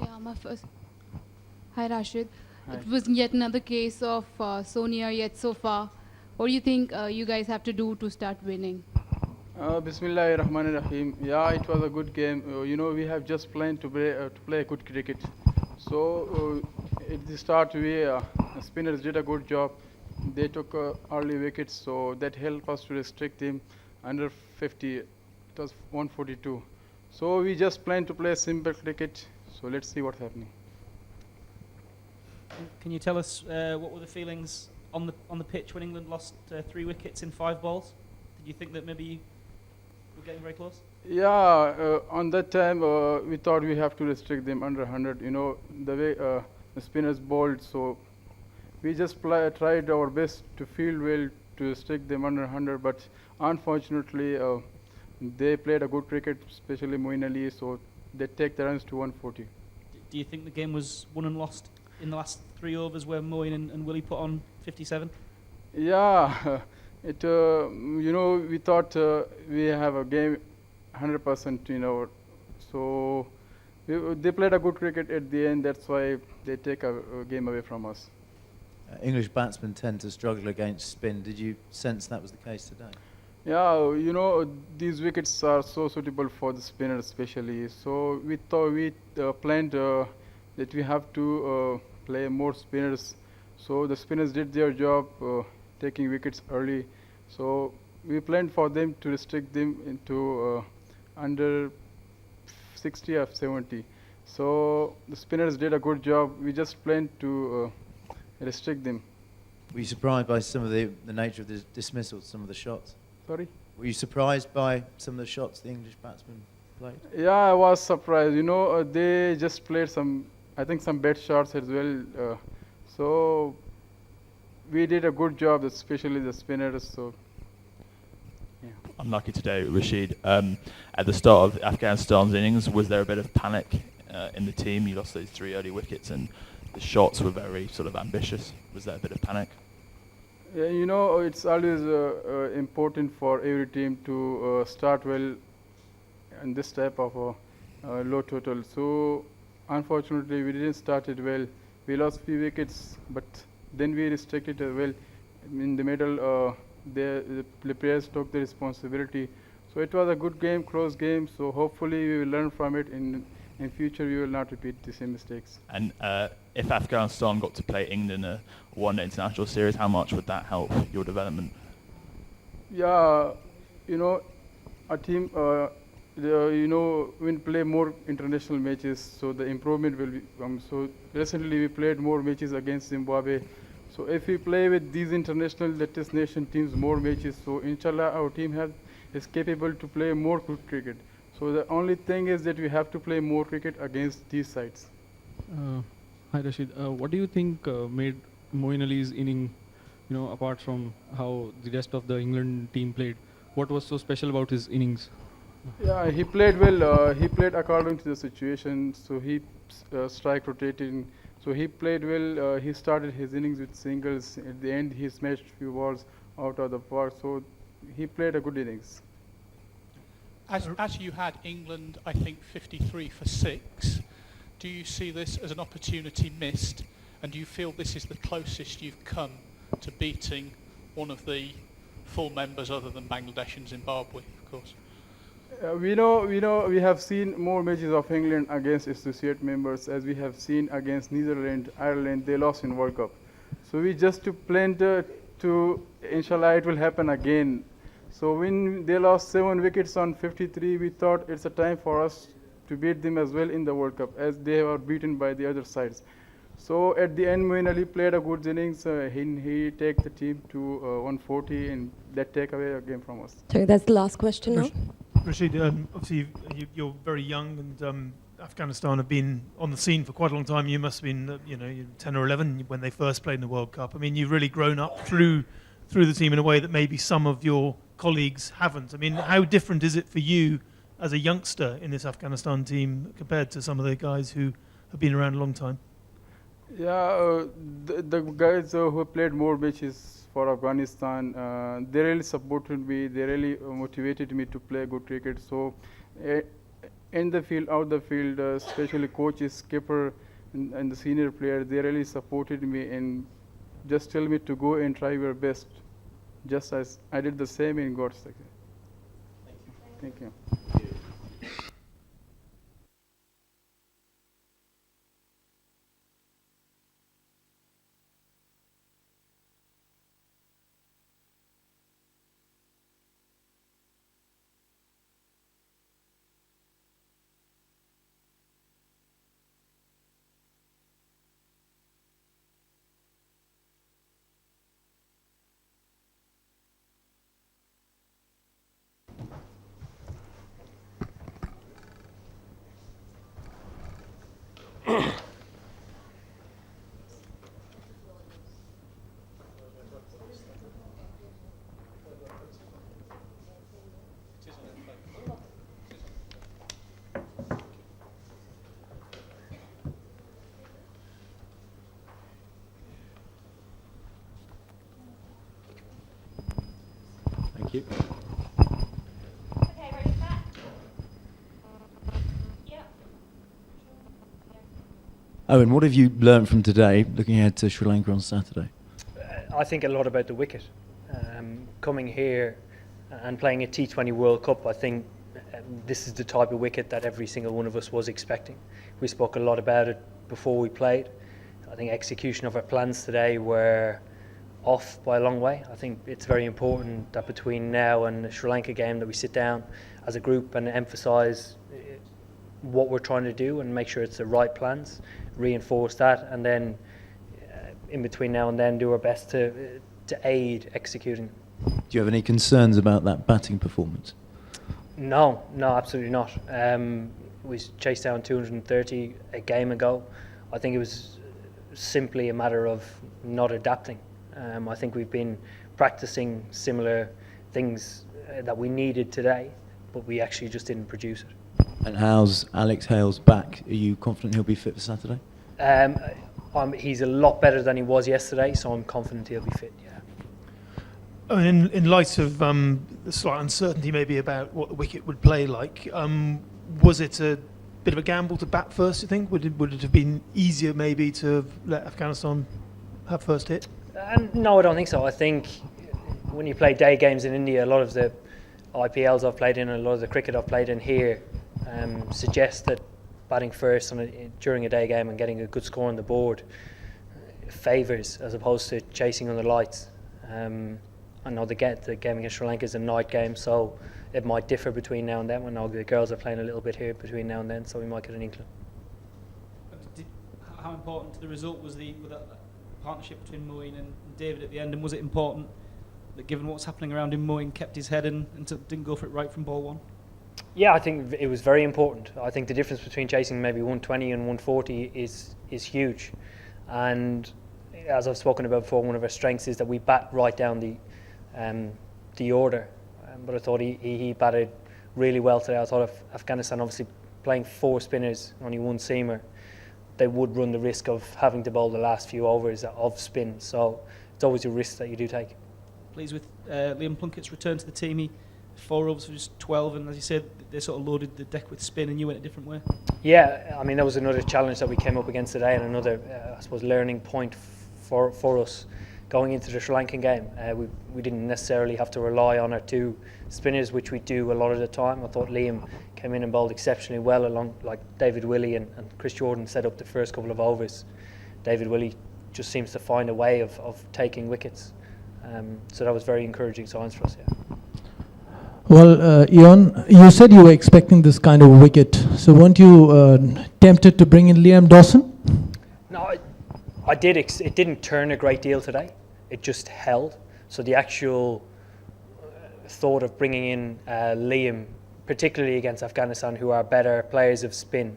Yeah, my first. Hi, Rashid. Hi. It was yet another case of Sonia yet so far. What do you think you guys have to do to start winning? Bismillahirrahmanirrahim. Yeah, it was a good game. We have just planned to play a good cricket. So at the start, spinners did a good job. They took early wickets, so that helped us to restrict him under 50. It was 142. So we just planned to play a simple cricket. So let's see what's happening. Can you tell us what were the feelings on the pitch when England lost 3 wickets in 5 balls? Did you think that maybe you were getting very close? Yeah, on that time we thought we have to restrict them under 100. The way the spinners bowled, so we just tried our best to field well to restrict them under 100. But unfortunately, they played a good cricket, especially Moeen Ali, so they take the runs to 140. Do you think the game was won and lost in the last 3 overs where Moeen and Willie put on 57? Yeah, we thought we have a game 100%, so they played a good cricket at the end. That's why they take a game away from us. English batsmen tend to struggle against spin. Did you sense that was the case today? Yeah, these wickets are so suitable for the spinners especially. So we thought we planned that we have to play more spinners. So the spinners did their job taking wickets early. So we planned for them to restrict them into under 60 or 70. So the spinners did a good job. We just planned to restrict them. Were you surprised by some of the nature of the dismissals, some of the shots? Sorry? Were you surprised by some of the shots the English batsmen played? Yeah, I was surprised. They just played some bad shots as well. So we did a good job, especially the spinners. So yeah. Unlucky today, Rashid. At the start of Afghanistan's innings, was there a bit of panic in the team? You lost those 3 early wickets, and the shots were very sort of ambitious. Was there a bit of panic? Yeah, it's always important for every team to start well in this type of low total. So unfortunately, we didn't start it well. We lost few wickets, but then we restricted it well. In the middle, the players took the responsibility. So it was a good game, close game. So hopefully we will learn from it. In future, we will not repeat the same mistakes. And if Afghanistan got to play England in a one-day international series, how much would that help your development? Yeah, a team, when play more international matches, so the improvement will come. So recently we played more matches against Zimbabwe. So if we play with these international latest nation teams more matches, so inshallah our team is capable to play more good cricket. So the only thing is that we have to play more cricket against these sides. Hi Rashid, what do you think made Moeen Ali's inning, apart from how the rest of the England team played, what was so special about his innings? Yeah, he played well. He played according to the situation. So he strike rotating. So he played well. He started his innings with singles. At the end, he smashed few balls out of the park. So he played a good innings. As you had England, I think 53 for 6, do you see this as an opportunity missed? And do you feel this is the closest you've come to beating one of the full members other than Bangladesh and Zimbabwe, of course? We have seen more matches of England against associate members, as we have seen against Netherlands, Ireland. They lost in World Cup. So we just planned to, inshallah, it will happen again. So when they lost 7 wickets on 53, we thought it's a time for us to beat them as well in the World Cup, as they were beaten by the other sides. So at the end, Moeen Ali played a good innings. He take the team to 140, and that take away a game from us. Sorry, that's the last question now. Rashid, obviously you're very young, and Afghanistan have been on the scene for quite a long time. You must have been, 10 or 11 when they first played in the World Cup. I mean, you've really grown up through the team in a way that maybe some of your colleagues haven't. I mean, how different is it for you as a youngster in this Afghanistan team compared to some of the guys who have been around a long time? Yeah, the guys who played more matches for Afghanistan, they really supported me. They really motivated me to play good cricket. So in the field, out the field, especially coaches, skipper, and the senior players, they really supported me and just tell me to go and try your best, just as I did the same in God's sector. Thank you. Thank you. Okay, ready, back. Yeah. Owen, what have you learned from today, looking ahead to Sri Lanka on Saturday? I think a lot about the wicket. Coming here and playing a T20 World Cup, I think this is the type of wicket that every single one of us was expecting. We spoke a lot about it before we played. I think execution of our plans today were off by a long way. I think it's very important that between now and the Sri Lanka game that we sit down as a group and emphasise what we're trying to do and make sure it's the right plans, reinforce that, and then in between now and then do our best to aid executing. Do you have any concerns about that batting performance? No, absolutely not. We chased down 230 a game ago. I think it was simply a matter of not adapting. I think we've been practicing similar things that we needed today, but we actually just didn't produce it. And how's Alex Hale's back? Are you confident he'll be fit for Saturday? He's a lot better than he was yesterday, so I'm confident he'll be fit, yeah. I mean, in light of the slight uncertainty maybe about what the wicket would play like, was it a bit of a gamble to bat first, you think? Would it have been easier maybe to let Afghanistan have first hit? No, I don't think so. I think when you play day games in India, a lot of the IPLs I've played in and a lot of the cricket I've played in here suggest that batting first during a day game and getting a good score on the board favours as opposed to chasing on the lights. I know the game against Sri Lanka is a night game, so it might differ between now and then. I know the girls are playing a little bit here between now and then, so we might get an inkling. How important to the result was that partnership between Moeen and David at the end, and was it important that given what's happening around him, Moeen kept his head and didn't go for it right from ball one? Yeah, I think it was very important. I think the difference between chasing maybe 120 and 140 is huge. And as I've spoken about before, one of our strengths is that we bat right down the order. But I thought he batted really well today. I thought if Afghanistan obviously playing 4 spinners, only 1 seamer, they would run the risk of having to bowl the last few overs of spin. So it's always a risk that you do take. Pleased with Liam Plunkett's return to the team. He 4 overs for just 12, and as you said, they sort of loaded the deck with spin, and you went a different way. Yeah, I mean that was another challenge that we came up against today, and another, I suppose, learning point for us going into the Sri Lankan game. We didn't necessarily have to rely on our 2 spinners, which we do a lot of the time. I thought Liam came in and bowled exceptionally well, along like David Willey and Chris Jordan set up the first couple of overs. David Willey just seems to find a way of taking wickets. So that was very encouraging signs for us, yeah. Well, Ian, you said you were expecting this kind of wicket. So weren't you tempted to bring in Liam Dawson? No, I did. It didn't turn a great deal today. It just held. So the actual thought of bringing in Liam, particularly against Afghanistan, who are better players of spin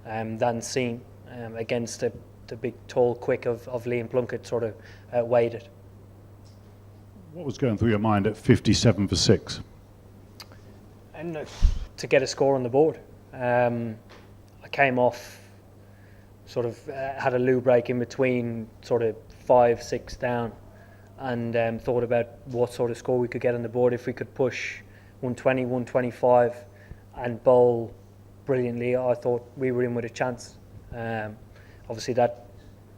than seam, against the big, tall, quick of Liam Plunkett, sort of outweighed it. What was going through your mind at 57 for 6? And to get a score on the board. I came off, sort of had a loo break in between, sort of 5-6 down, and thought about what sort of score we could get on the board if we could push 120, 125 and bowl brilliantly. I thought we were in with a chance. Obviously that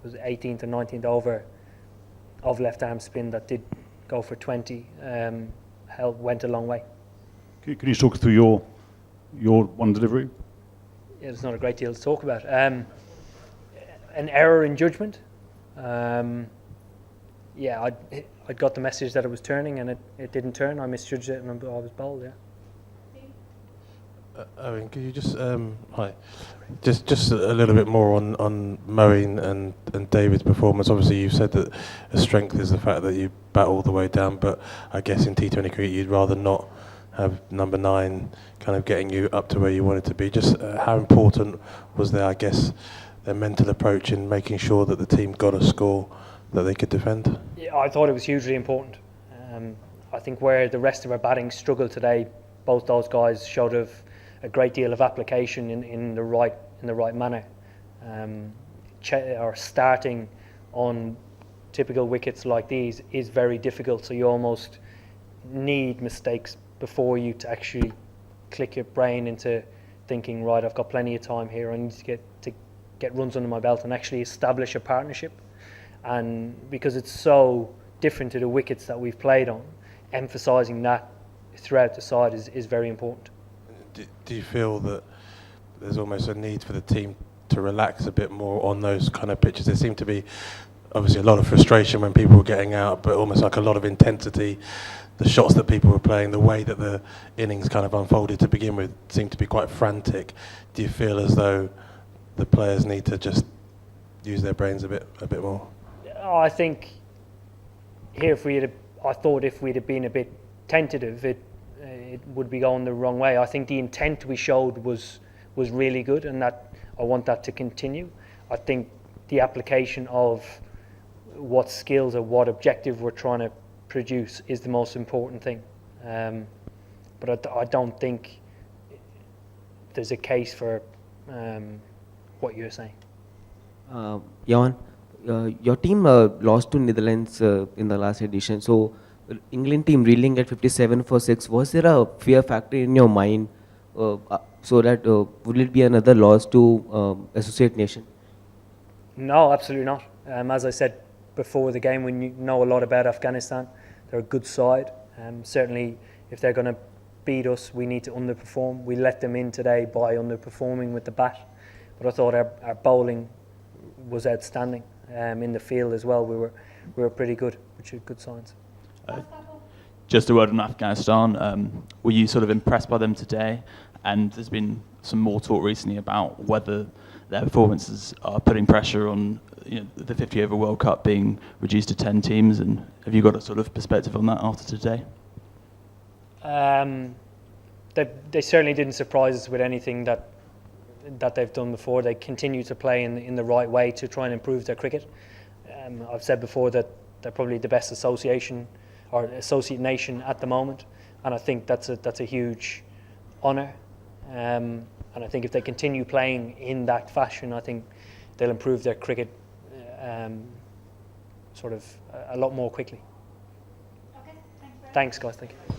was 18th and 19th over of left arm spin that did go for 20. Went a long way. Can you talk through your one delivery? Yeah, there's not a great deal to talk about. An error in judgment. Yeah, I'd got the message that it was turning and it didn't turn. I misjudged it and I was bowled, yeah. Owen, could you just just a little bit more on Moeen and David's performance? Obviously, you said that a strength is the fact that you bat all the way down, but I guess in T20 cricket you'd rather not have number 9 kind of getting you up to where you wanted to be. Just how important was there, I guess, their mental approach in making sure that the team got a score that they could defend? Yeah, I thought it was hugely important. I think where the rest of our batting struggled today, both those guys showed a great deal of application in the right manner. Or starting on typical wickets like these is very difficult, so you almost need mistakes before you to actually click your brain into thinking, right, I've got plenty of time here, I need to get runs under my belt and actually establish a partnership. And because it's so different to the wickets that we've played on, emphasising that throughout the side is very important. Do you feel that there's almost a need for the team to relax a bit more on those kind of pitches? There seemed to be obviously a lot of frustration when people were getting out, but almost like a lot of intensity. The shots that people were playing, the way that the innings kind of unfolded to begin with seemed to be quite frantic. Do you feel as though the players need to just use their brains a bit more? I think here, I thought if we'd have been a bit tentative, it would be going the wrong way. I think the intent we showed was really good, and that I want that to continue. I think the application of what skills or what objective we're trying to produce is the most important thing. But I don't think there's a case for what you're saying. Jan, your team lost to Netherlands in the last edition. So England team reeling at 57 for 6. Was there a fear factor in your mind so that would it be another loss to associate nation? No, absolutely not. As I said before the game, we know a lot about Afghanistan. They're a good side. Certainly, if they're going to beat us, we need to underperform. We let them in today by underperforming with the bat. But I thought our bowling was outstanding. In the field as well, we were pretty good, which are good signs. Just a word on Afghanistan. Were you sort of impressed by them today? And there's been some more talk recently about whether their performances are putting pressure on the 50 over World Cup being reduced to 10 teams. And have you got a sort of perspective on that after today? They certainly didn't surprise us with anything that they've done before. They continue to play in the right way to try and improve their cricket. I've said before that they're probably the best association or associate nation at the moment, and I think that's a huge honour. And I think if they continue playing in that fashion, I think they'll improve their cricket sort of a lot more quickly. Okay, Thanks, guys. Thank you.